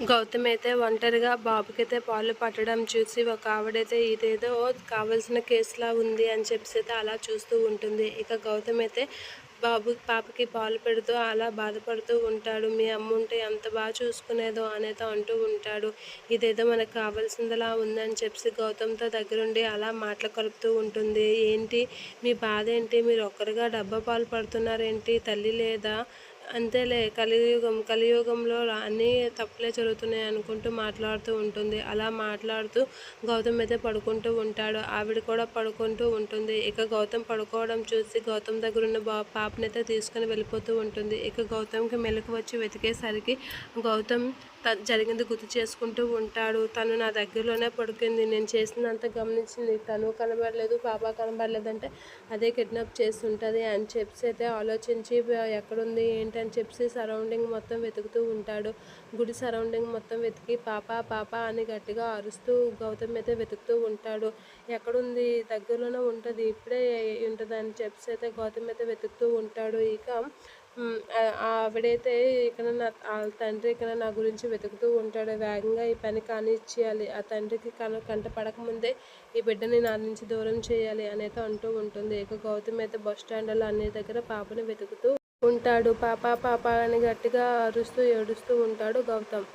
గౌతమ్ అయితే ఒంటరిగా బాబుకైతే పాలు పట్టడం చూసి ఒక ఆవిడైతే ఇదేదో కావాల్సిన కేసులా ఉంది అని చెప్పేసి అలా చూస్తూ ఉంటుంది. ఇక గౌతమ్ అయితే పాపకి పాలు పెడుతూ అలా బాధపడుతూ ఉంటాడు. మీ అమ్మ ఉంటే ఎంత బాగా చూసుకునేదో అనేది అంటూ ఉంటాడు. ఇదేదో మనకు కావాల్సిందిలా ఉందని చెప్పేసి గౌతమ్తో దగ్గరుండి అలా మాటలు కలుపుతూ ఉంటుంది. ఏంటి మీ బాధ ఏంటి, మీరు ఒక్కరుగా డబ్బా పాలు పడుతున్నారేంటి, తల్లి లేదా, అంతేలే కలియుగంలో అన్నీ తప్పులే జరుగుతున్నాయి అనుకుంటూ మాట్లాడుతూ ఉంటుంది. అలా మాట్లాడుతూ గౌతమ్ అయితే పడుకుంటూ ఉంటాడు. ఆవిడ కూడా పడుకుంటూ ఉంటుంది. ఇక గౌతమ్ పడుకోవడం చూసి గౌతమ్ దగ్గర ఉన్న పాపనైతే తీసుకుని వెళ్ళిపోతూ ఉంటుంది. ఇక గౌతమ్కి మెలకు వచ్చి వెతికేసరికి గౌతమ్ జరిగింది గుర్తు చేసుకుంటూ ఉంటాడు. తను నా దగ్గరలోనే పడుకుంది, నేను చేసిందంతా గమనించింది, తను కనబడలేదు పాప కనబడలేదంటే అదే కిడ్నాప్ చేస్తుంటుంది అని చెప్పేసి అయితే ఆలోచించి ఎక్కడుంది ఏంటి అని చెప్పేసి సరౌండింగ్ మొత్తం వెతుకుతూ ఉంటాడు. గుడి సరౌండింగ్ మొత్తం వెతికి పాప పాప అని గట్టిగా అరుస్తూ గౌతమ్ అయితే వెతుకుతూ ఉంటాడు. ఎక్కడుంది, దగ్గరలోనే ఉంటుంది, ఇప్పుడే ఉంటుంది అని చెప్పేసి అయితే గౌతమ్ అయితే వెతుకుతూ ఉంటాడు. ఇక ఆవిడైతే ఇక్కడ వాళ్ళ తండ్రి ఇక్కడ నా గురించి వెతుకుతూ ఉంటాడు. వేగంగా ఈ పని కానిచ్చేయాలి, ఆ తండ్రికి కంట పడకముందే ఈ బిడ్డని నా నుంచి దూరం చేయాలి అనేది అంటూ ఉంటుంది. ఇక గౌతమ్ అయితే బస్ స్టాండ్లో అన్ని దగ్గర పాపని వెతుకుతూ ఉంటాడు. పాప పాప అని గట్టిగా అరుస్తూ ఏడుస్తూ ఉంటాడు గౌతమ్.